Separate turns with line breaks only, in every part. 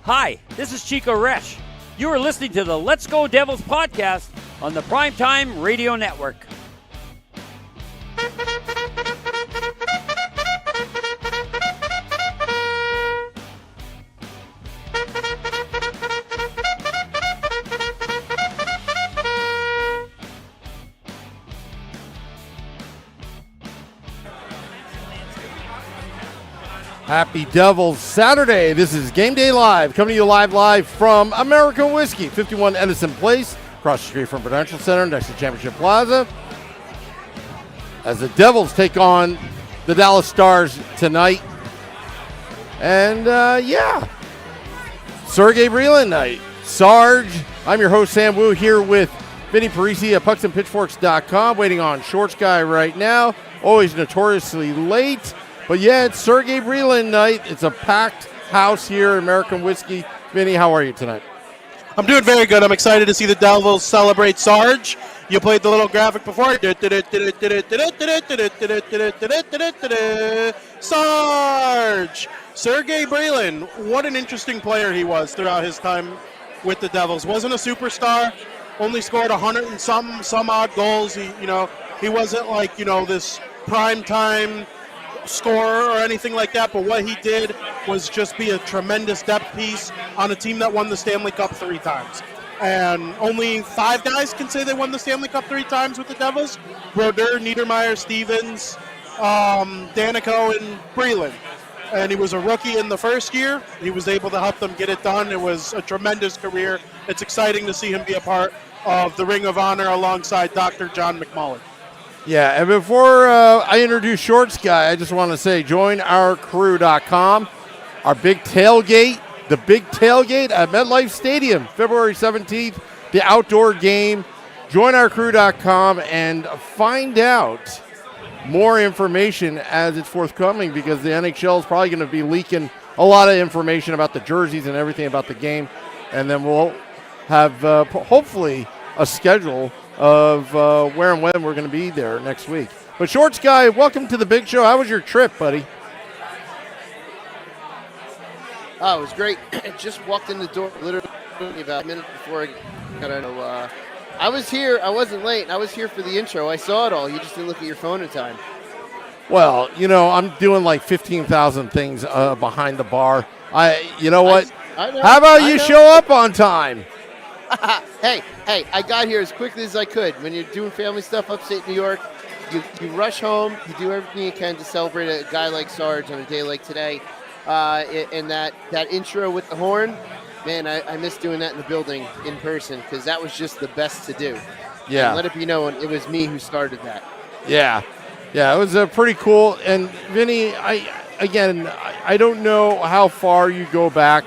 Hi, this is Chico Resch. You are listening to the Let's Go Devils podcast on the Primetime Radio Network.
Happy Devils Saturday. This is Game Day Live, coming to you live from American Whiskey, 51 Edison Place, across the street from Prudential Center, next to Championship Plaza. As the Devils take on the Dallas Stars tonight. And, Sergei Brylin night. Sarge, I'm your host, Sam Wu, here with Vinnie, Parise at pucksandpitchforks.com, waiting on Shorts Guy right now, always notoriously late. But yeah, it's Sergei Brylin night. It's a packed house here at American Whiskey. Vinny, how are you tonight?
I'm doing very good. I'm excited to see the Devils celebrate Sarge. You played the little graphic before. Sarge! Sergei Brylin, what an interesting player he was throughout his time with the Devils. Wasn't a superstar, only scored 100 and some odd goals. He wasn't like, this prime time scorer or anything like that, but what he did was just be a tremendous depth piece on a team that won the Stanley Cup 3 times. And only 5 guys can say they won the Stanley Cup 3 times with the Devils: Brodeur, Niedermeyer, Stevens, Danico, and Brylin. And he was a rookie in the first year. He was able to help them get it done. It was a tremendous career. It's exciting to see him be a part of the Ring of Honor alongside Dr. John McMullen.
Yeah, and before I introduce Shorts Guy, I just want to say join ourcrew.com. Our big tailgate, the big tailgate at MetLife Stadium, February 17th, the outdoor game. Join ourcrew.com and find out more information as it's forthcoming, because the NHL is probably going to be leaking a lot of information about the jerseys and everything about the game. And then we'll have hopefully a schedule of where and when we're going to be there next week. But Shorts Guy, welcome to the big show. How was your trip, buddy?
Oh, it was great. I just walked in the door literally about a minute before I got on. I was here. I wasn't late. I was here for the intro. I saw it all. You just didn't look at your phone in time.
Well, I'm doing like 15,000 things behind the bar. You know what?
I know.
How about you show up on time?
Hey, I got here as quickly as I could. When you're doing family stuff upstate New York, you rush home, you do everything you can to celebrate a guy like Sarge on a day like today. And that intro with the horn, man, I miss doing that in the building in person, because that was just the best to do.
Yeah.
And let it be known, it was me who started that.
Yeah, it was pretty cool. And Vinny, I don't know how far you go back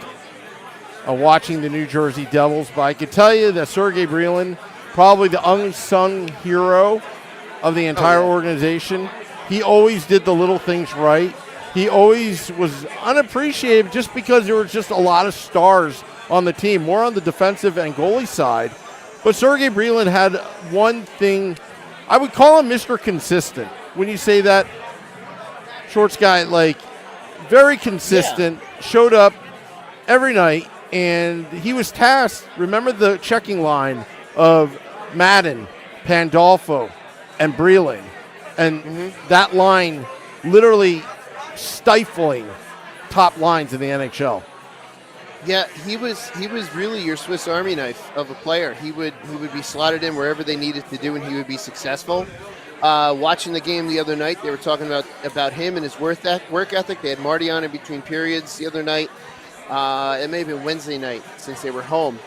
watching the New Jersey Devils, but I can tell you that Sergei Brylin, probably the unsung hero of the entire organization. He always did the little things right. He always was unappreciated just because there were just a lot of stars on the team, more on the defensive and goalie side. But Sergei Brylin had one thing. I would call him Mr. Consistent. When you say that, Shorts Guy, like, very consistent, showed up every night. And he was tasked, remember the checking line of Madden, Pandolfo, and Brylin. And that line literally stifling top lines in the NHL.
Yeah, he was really your Swiss Army knife of a player. He would be slotted in wherever they needed to do, and he would be successful. Watching the game the other night, they were talking about him and his work ethic. They had Marty on in between periods the other night. It may have been Wednesday night since they were home.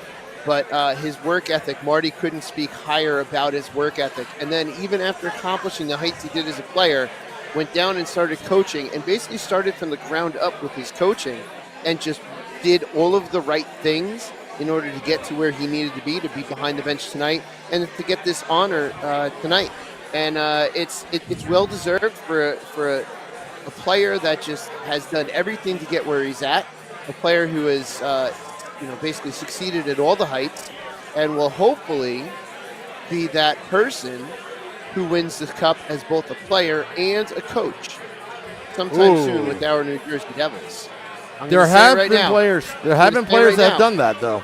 But his work ethic, Marty couldn't speak higher about his work ethic. And then even after accomplishing the heights he did as a player, went down and started coaching, and basically started from the ground up with his coaching, and just did all of the right things in order to get to where he needed to be behind the bench tonight, and to get this honor tonight. And it's well deserved for a player that just has done everything to get where he's at. A player who has, basically succeeded at all the heights, and will hopefully be that person who wins the cup as both a player and a coach sometime soon with our New Jersey Devils.
There have been
now.
players. There have been players that have done that, though.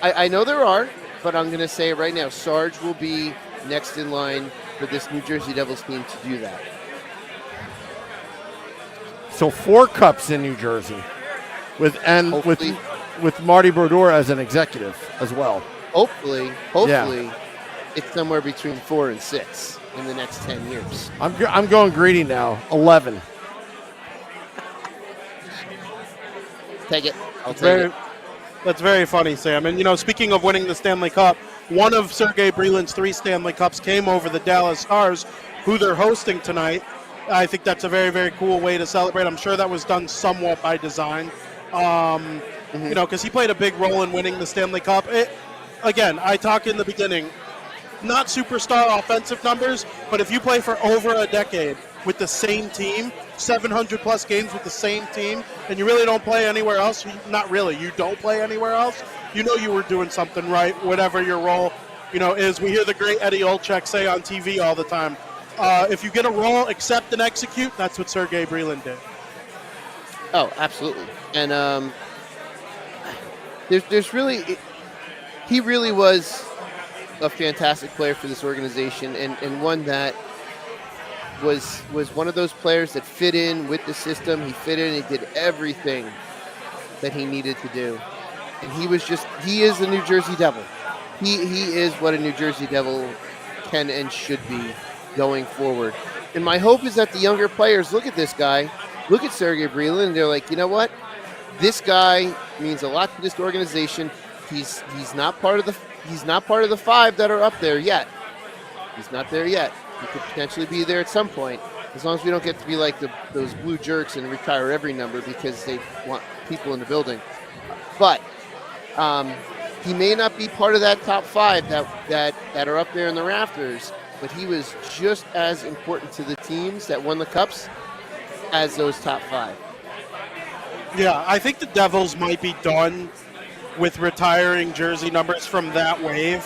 I know there are, but I'm going to say it right now. Sarge will be next in line for this New Jersey Devils team to do that.
So 4 cups in New Jersey, with Marty Brodeur as an executive as well.
Hopefully, it's somewhere between 4 and 6 in the next 10 years.
I'm going greedy now. 11.
Take it. I'll take it.
That's very funny, Sam. And, speaking of winning the Stanley Cup, one of Sergei Brylin's 3 Stanley Cups came over the Dallas Stars, who they're hosting tonight. I think that's a very, very cool way to celebrate. I'm sure that was done somewhat by design, because he played a big role in winning the Stanley Cup. Again, I talked in the beginning, not superstar offensive numbers, but if you play for over a decade with the same team, 700-plus games with the same team, and you really don't play anywhere else, not really, you don't play anywhere else, you were doing something right, whatever your role, is. We hear the great Eddie Olczyk say on TV all the time, if you get a role, accept and execute. That's what Sergei Brylin did.
Oh, absolutely. And there's really, he really was a fantastic player for this organization, and one that was one of those players that fit in with the system. He fit in. He did everything that he needed to do, and he is a New Jersey Devil. He is what a New Jersey Devil can and should be going forward. And my hope is that the younger players look at this guy, look at Sergei Brylin, and they're like, you know what? This guy means a lot to this organization. He's not part of the 5 that are up there yet. He's not there yet. He could potentially be there at some point, as long as we don't get to be like those blue jerks and retire every number because they want people in the building. But he may not be part of that top 5 that are up there in the rafters, but he was just as important to the teams that won the Cups as those top 5.
Yeah, I think the Devils might be done with retiring jersey numbers from that wave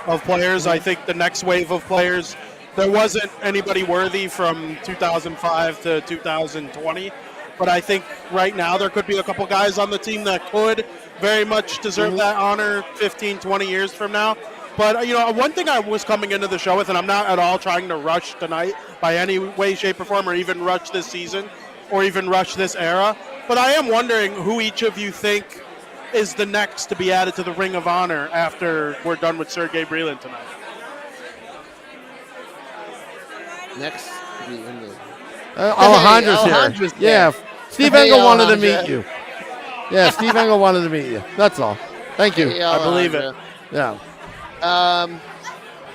of players. I think the next wave of players, there wasn't anybody worthy from 2005 to 2020, but I think right now there could be a couple guys on the team that could very much deserve that honor 15, 20 years from now. But, one thing I was coming into the show with, and I'm not at all trying to rush tonight by any way, shape, or form, or even rush this season, or even rush this era, but I am wondering who each of you think is the next to be added to the Ring of Honor after we're done with Sergei Brylin tonight.
Next,
Alejandro's here. Yeah, Steve Engel wanted to meet you. Yeah, Steve Engel wanted to meet you. That's all. Thank you.
I believe it.
Yeah.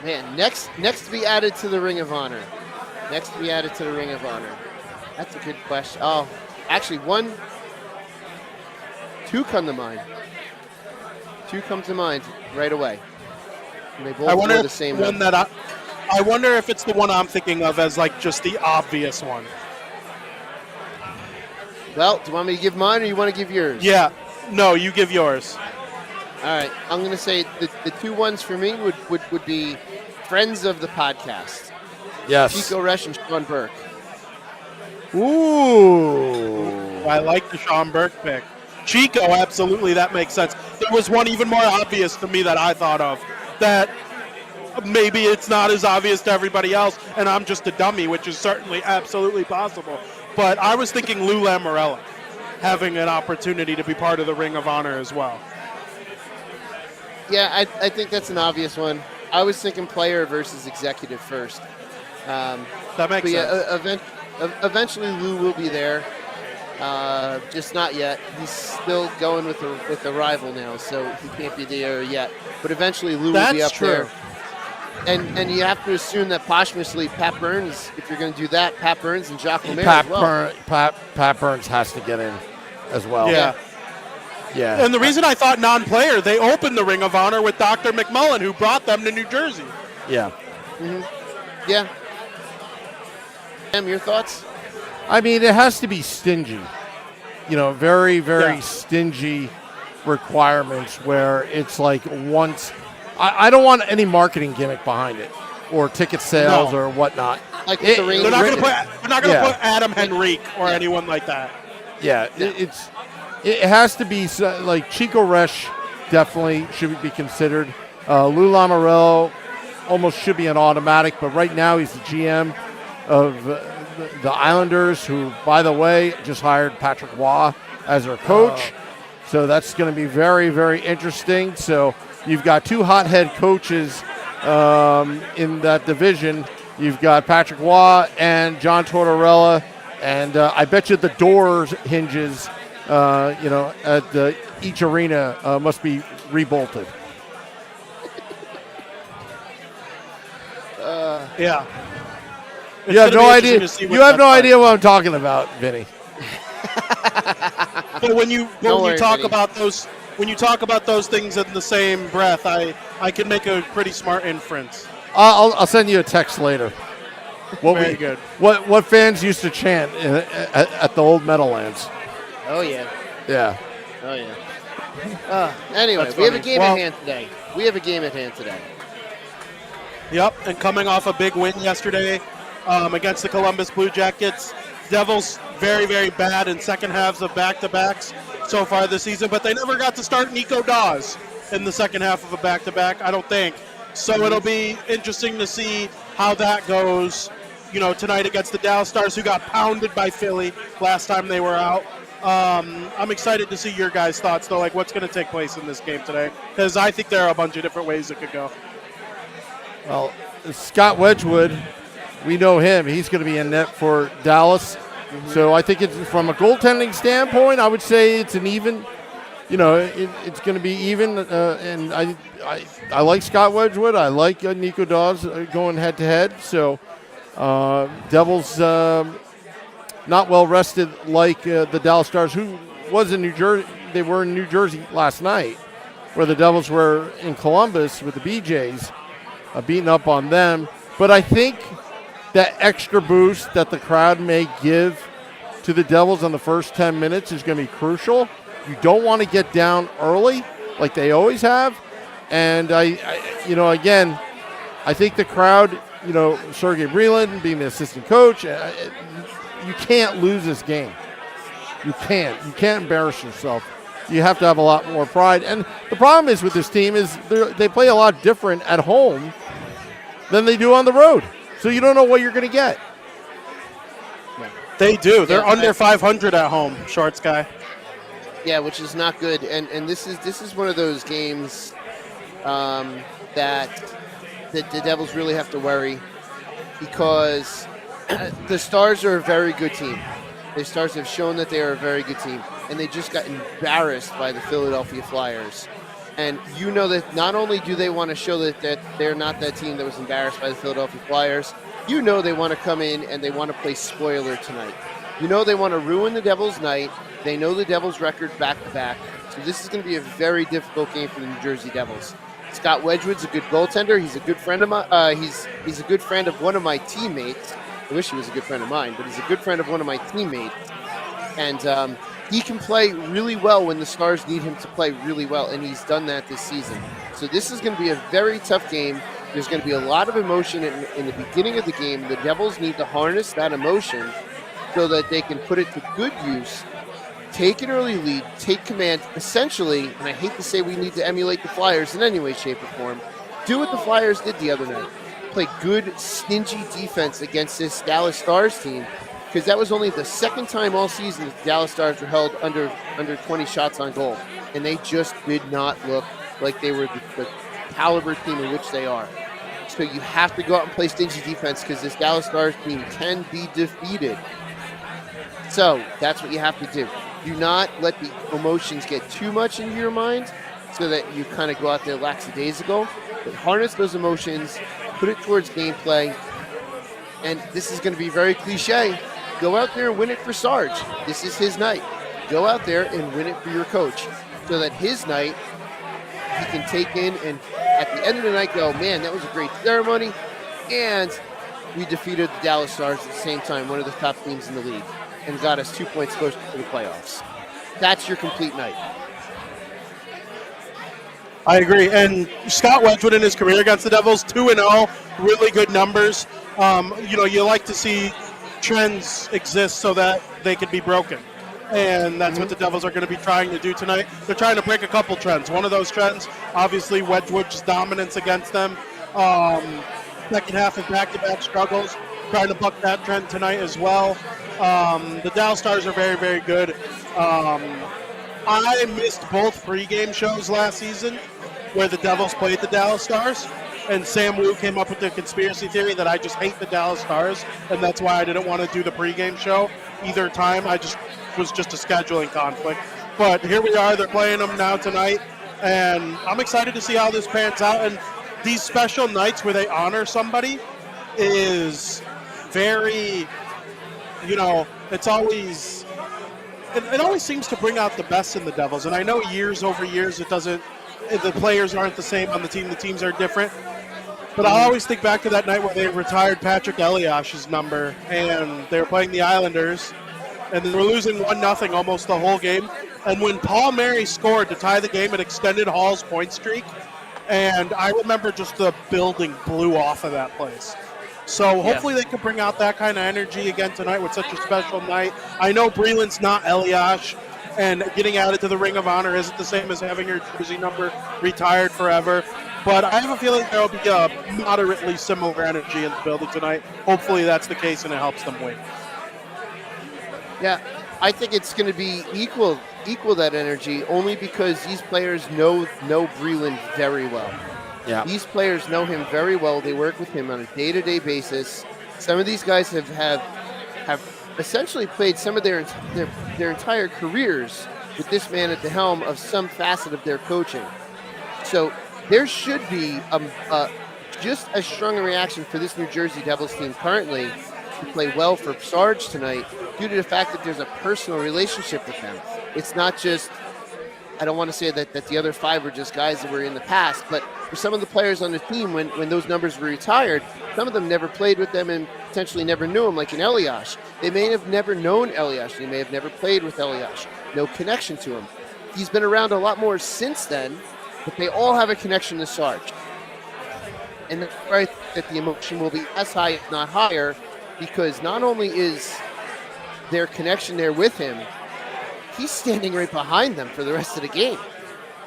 Man, next to be added to the Ring of Honor. Next to be added to the Ring of Honor. That's a good question. Oh, actually, 2 come to mind. 2 come to mind right away. And they both were the same one.
I wonder if it's the one I'm thinking of as like just the obvious one.
Well, do you want me to give mine or you want to give yours?
Yeah. No, you give yours.
All right. I'm going to say the 2 ones for me would be friends of the podcast.
Yes.
Chico Resch and Sean Burke.
Ooh.
I like the Sean Burke pick. Chico, absolutely, that makes sense. There was one even more obvious to me that I thought of, that maybe it's not as obvious to everybody else, and I'm just a dummy, which is certainly absolutely possible. But I was thinking Lou Lamoriello having an opportunity to be part of the Ring of Honor as well.
Yeah, I think that's an obvious one. I was thinking player versus executive first.
That makes sense.
Eventually Lou will be there. Just not yet. He's still going with the rival now, so he can't be there yet. But eventually Lou will be up there. And you have to assume that posthumously Pat Burns, if you're going to do that, Pat Burns and Jacques Lemaire as well.
Pat Burns has to get in as well.
Yeah. And the reason I thought non-player, they opened the Ring of Honor with Dr. McMullen, who brought them to New Jersey.
Yeah.
Mm-hmm. Yeah. Em, your thoughts?
I mean, it has to be stingy. Very, very stingy requirements where it's like once. I don't want any marketing gimmick behind it or ticket sales or whatnot.
Like the ring.
They're not going to put Adam Henrique or anyone like that.
Yeah, it has to be like Chico Resch definitely should be considered. Lou Lamoriello almost should be an automatic, but right now he's the GM of the Islanders, who, by the way, just hired Patrick Waugh as their coach. So that's going to be very, very interesting. So you've got two hothead coaches in that division. You've got Patrick Waugh and John Tortorella, and I bet you the doors hinges, at each arena must be rebolted.
Yeah.
You have no idea. You have no idea what I'm talking about, Vinny.
But when you talk
Vinny.
about those things in the same breath, I can make a pretty smart inference.
I'll send you a text later.
Very good.
What fans used to chant at the old Meadowlands?
Oh yeah.
Yeah.
Oh yeah. Anyway,
That's
we have a
funny.
game
Well-
at hand today.
Yep, and coming off a big win yesterday against the Columbus Blue Jackets. Devils very, very bad in second halves of back-to-backs so far this season, but they never got to start Nico Dawes in the second half of a back-to-back, I don't think. So it'll be interesting to see how that goes, tonight against the Dallas Stars, who got pounded by Philly last time they were out. I'm excited to see your guys' thoughts, though, like what's going to take place in this game today, because I think there are a bunch of different ways it could go.
Well, Scott Wedgwood, we know him. He's going to be in net for Dallas. So I think it's from a goaltending standpoint, I would say it's an even. It's going to be even. And I like Scott Wedgwood. I like Nico Dawes going head to head. So Devils not well rested like the Dallas Stars, who was in New Jersey. They were in New Jersey last night, where the Devils were in Columbus with the BJs. Beating up on them. But I think that extra boost that the crowd may give to the Devils in the first 10 minutes is going to be crucial. You don't want to get down early like they always have. And, again, I think the crowd, Sergei Brylin being the assistant coach, you can't lose this game. You can't. You can't embarrass yourself. You have to have a lot more pride. And the problem is with this team is they play a lot different at home than they do on the road. So you don't know what you're going to get.
They do. They're under 500 at home, Shorts guy.
Yeah, which is not good. And this is one of those games that the Devils really have to worry, because the Stars are a very good team. The Stars have shown that they are a very good team, and they just got embarrassed by the Philadelphia Flyers. And that not only do they want to show that they're not that team that was embarrassed by the Philadelphia Flyers, they want to come in and they want to play spoiler tonight. They want to ruin the Devils' night. They know the Devils' record back-to-back. So this is going to be a very difficult game for the New Jersey Devils. Scott Wedgwood's a good goaltender. He's a good friend of my. He's a good friend of one of my teammates. I wish he was a good friend of mine, but he's a good friend of one of my teammates. And he can play really well when the Stars need him to play really well, and he's done that this season. So this is going to be a very tough game. There's going to be a lot of emotion in the beginning of the game. The Devils need to harness that emotion so that they can put it to good use, take an early lead, take command, essentially, and I hate to say we need to emulate the Flyers in any way, shape, or form, do what the Flyers did the other night. Play good, stingy defense against this Dallas Stars team, because that was only the second time all season that the Dallas Stars were held under 20 shots on goal, and they just did not look like they were the caliber team in which they are. So you have to go out and play stingy defense, because this Dallas Stars team can be defeated. So that's what you have to do. Do not let the emotions get too much into your mind so that you kind of go out there lackadaisical, but harness those emotions, put it towards gameplay, and this is going to be very cliche. Go out there and win it for Sarge. This is his night. Go out there and win it for your coach so that his night he can take in and at the end of the night go, man, that was a great ceremony, and we defeated the Dallas Stars at the same time, one of the top teams in the league, and got us 2 points closer to the playoffs. That's your complete night.
I agree. And Scott Wedgwood in his career against the Devils, 2-0, really good numbers. You like to see trends exist so that they can be broken. and that's what the Devils are going to be trying to do tonight. They're trying to break a couple trends. One of those trends, obviously, Wedgwood's dominance against them. Second half of back-to-back struggles, trying to buck that trend tonight as well. The Dallas Stars are very, very good. I missed both pregame shows last season where the Devils played the Dallas Stars, and Sam Wu came up with the conspiracy theory that I just hate the Dallas Stars, and that's why I didn't want to do the pregame show either time. Was just a scheduling conflict. But here we are. They're playing them now tonight, and I'm excited to see how this pans out. And these special nights where they honor somebody is very, it's always – it always seems to bring out the best in the Devils. And I know years over years the players aren't the same on the team. The teams are different. But I always think back to that night where they retired Patrick Eliash's number, and they were playing the Islanders, and they were losing 1-0 almost the whole game. And when Paul Mary scored to tie the game, it extended Hall's point streak. And I remember just the building blew off of that place. So hopefully they can bring out that kind of energy again tonight with such a special night. I know Brylin's not Eliash, and getting added to the Ring of Honor isn't the same as having your jersey number retired forever. But I have a feeling there will be a moderately similar energy in the building tonight. Hopefully that's the case and it helps them win.
Yeah, I think it's going to be equal that energy only because these players know Brylin very well.
Yeah.
These players know him very well. They work with him on a day-to-day basis. Some of these guys have essentially played some of their entire careers with this man at the helm of some facet of their coaching. So there should be just as strong a reaction for this New Jersey Devils team currently to play well for Sarge tonight due to the fact that there's a personal relationship with them. It's not just, I don't want to say that the other five were just guys that were in the past, but for some of the players on the team, when those numbers were retired, some of them never played with them and potentially never knew him, like in Eliash. They may have never known Eliash. They may have never played with Eliash. No connection to him. He's been around a lot more since then, but they all have a connection to Sarge. And that's where I think that the emotion will be as high, if not higher, because not only is their connection there with him, he's standing right behind them for the rest of the game.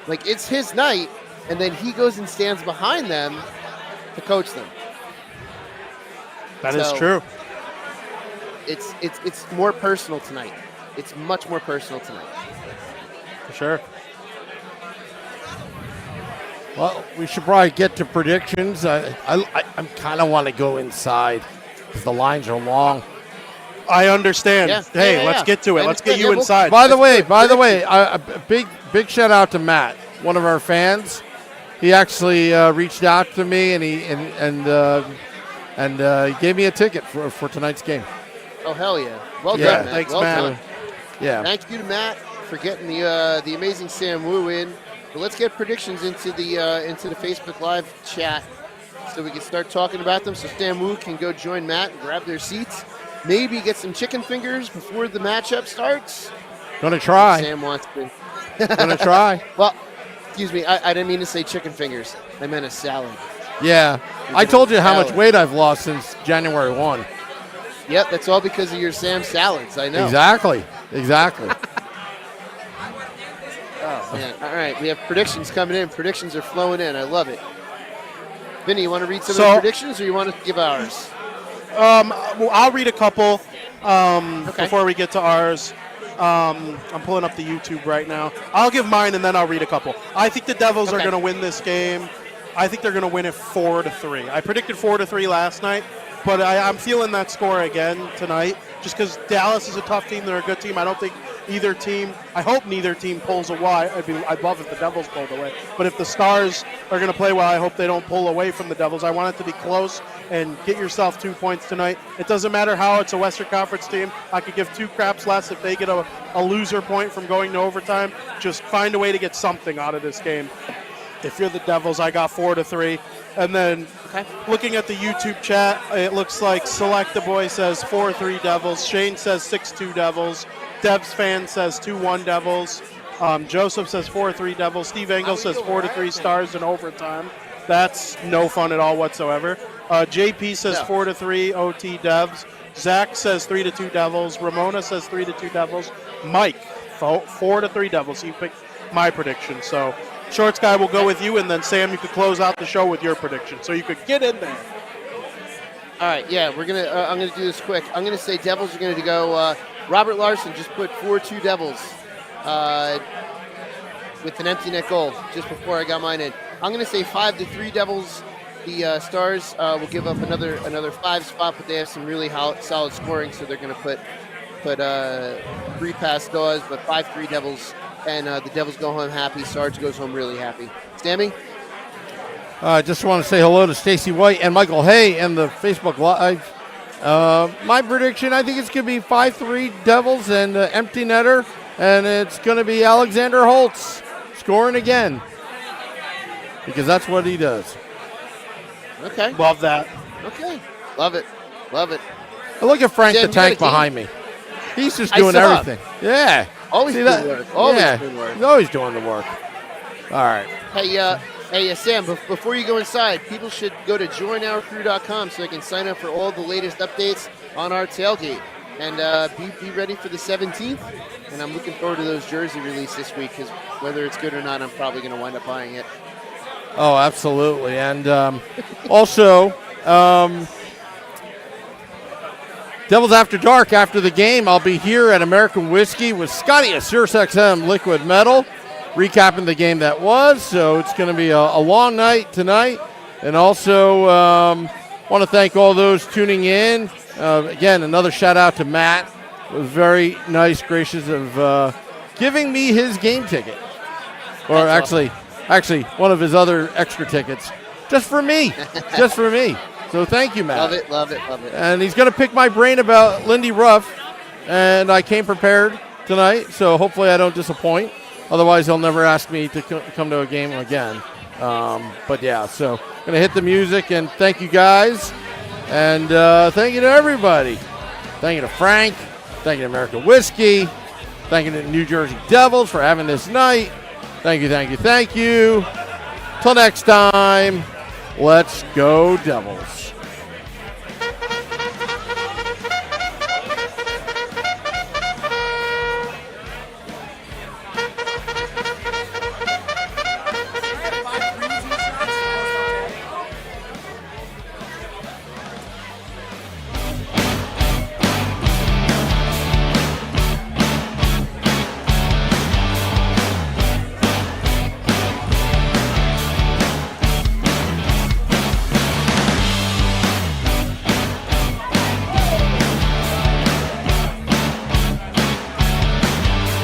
Like, it's his night, and then he goes and stands behind them to coach them.
That is true.
It's more personal tonight. It's much more personal tonight.
For sure.
Well, we should probably get to predictions. I kind of want to go inside because the lines are long.
I understand.
Yeah.
Hey, let's get to it. Let's get you
Yeah,
inside.
By the way, a big shout out to Matt, one of our fans. He actually reached out to me and he gave me a ticket for tonight's game.
Oh, hell yeah. Well
Yeah,
done, Matt.
thanks,
well
Matt.
done.
Yeah.
Thank you to Matt for getting the amazing Sam Wu in. But let's get predictions into the Facebook Live chat so we can start talking about them. So Sam Wu can go join Matt and grab their seats. Maybe get some chicken fingers before the matchup starts.
Gonna try.
Sam wants to.
Gonna try.
Well, excuse me. I didn't mean to say chicken fingers. I meant a salad.
Yeah. I told you how much weight I've lost since January 1.
Yep, that's all because of your Sam salads. I know.
Exactly.
Oh, man. All right, we have predictions coming in. Predictions are flowing in. I love it. Vinny, you want to read some of the predictions, or you want to give ours?
Well, I'll read a couple before we get to ours. I'm pulling up the YouTube right now. I'll give mine, and then I'll read a couple. I think the Devils are going to win this game. I think they're going to win it 4-3. I predicted 4-3 last night, but I'm feeling that score again tonight just because Dallas is a tough team. They're a good team. I don't think either team – I hope neither team pulls away. I'd love if the Devils pulled away. But if the Stars are going to play well, I hope they don't pull away from the Devils. I want it to be close and get yourself 2 points tonight. It doesn't matter how it's a Western Conference team. I could give two craps less if they get a loser point from going to overtime. Just find a way to get something out of this game. If you're the Devils, I got 4-3. And then looking at the YouTube chat, it looks like Select the Boy says 4-3 Devils. Shane says 6-2 Devils. Debs fan says 2-1 Devils. Joseph says 4-3 Devils. Steve Engel says 4-3 Stars in overtime. That's no fun at all whatsoever. JP says 4-3 OT Devs. Zach says 3-2 Devils. Ramona says 3-2 Devils. Mike, 4-3 Devils. He picked my prediction. So Shorts Guy will go with you, and then Sam, you could close out the show with your prediction. So you could get in there.
All right, yeah, I'm gonna do this quick. I'm gonna say Devils are gonna go. Robert Larson just put 4-2 Devils with an empty net goal just before I got mine in. I'm gonna say 5-3 Devils. The Stars will give up another 5 spot, but they have some really solid scoring, so they're gonna put 3 past Dawes, but 5-3 Devils, and the Devils go home happy. Sarge goes home really happy. Stammy?
I just want to say hello to Stacy White and Michael Hay and the Facebook Live. My prediction, I think it's going to be 5-3 Devils and empty netter, and it's going to be Alexander Holtz scoring again because that's what he does.
Okay.
Love that.
Okay. Love it. Love it.
And look at Frank
Sam,
the Tank behind me. He's just doing everything. Yeah.
Always
See
doing
that?
work. Always
Yeah.
doing work.
He's always doing the work. All right.
Hey, Sam, before you go inside, people should go to joinourcrew.com so they can sign up for all the latest updates on our tailgate. And be ready for the 17th. And I'm looking forward to those jersey release this week because whether it's good or not, I'm probably going to wind up buying it.
Oh, absolutely. And also, Devils After Dark, after the game, I'll be here at American Whiskey with Scotty at Sirius XM Liquid Metal, recapping the game that was. So it's going to be a long night tonight. And also want to thank all those tuning in. Again, another shout out to Matt. It was very nice, gracious of giving me his game ticket. Or actually, one of his other extra tickets. Just for me. Just for me. So thank you, Matt.
Love it, love it, love it.
And he's going to pick my brain about Lindy Ruff. And I came prepared tonight, so hopefully I don't disappoint. Otherwise, he'll never ask me to come to a game again. But yeah, so going to hit the music, and thank you guys. And thank you to everybody. Thank you to Frank. Thank you to American Whiskey. Thank you to the New Jersey Devils for having this night. Thank you, thank you, thank you. Till next time, let's go Devils.